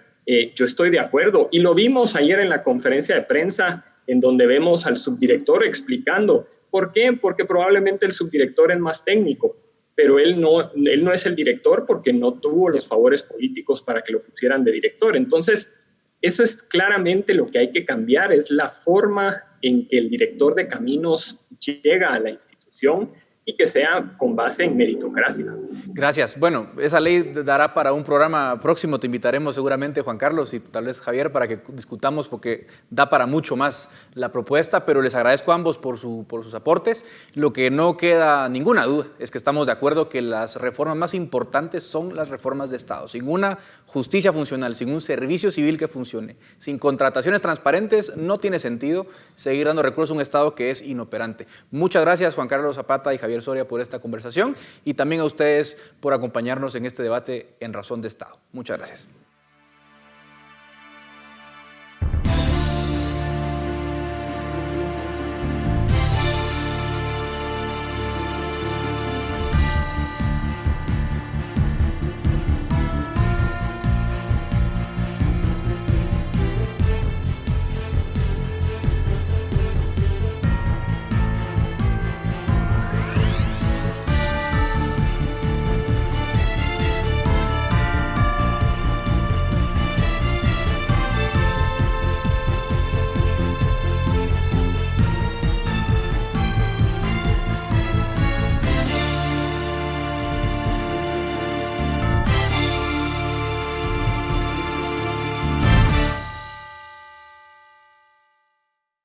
yo estoy de acuerdo, y lo vimos ayer en la conferencia de prensa, en donde vemos al subdirector explicando. ¿Por qué? Porque probablemente el subdirector es más técnico, pero él no es el director porque no tuvo los favores políticos para que lo pusieran de director. Entonces, eso es claramente lo que hay que cambiar, es la forma en que el director de caminos llega a la institución y que sea con base en meritocracia. Gracias. Bueno, esa ley dará para un programa próximo. Te invitaremos seguramente, Juan Carlos, y tal vez Javier, para que discutamos, porque da para mucho más la propuesta, pero les agradezco a ambos por sus aportes. Lo que no queda ninguna duda es que estamos de acuerdo que las reformas más importantes son las reformas de Estado. Sin una justicia funcional, sin un servicio civil que funcione, sin contrataciones transparentes, no tiene sentido seguir dando recursos a un Estado que es inoperante. Muchas gracias, Juan Carlos Zapata y Javier Soria, por esta conversación, y también a ustedes por acompañarnos en este debate en Razón de Estado. Muchas gracias.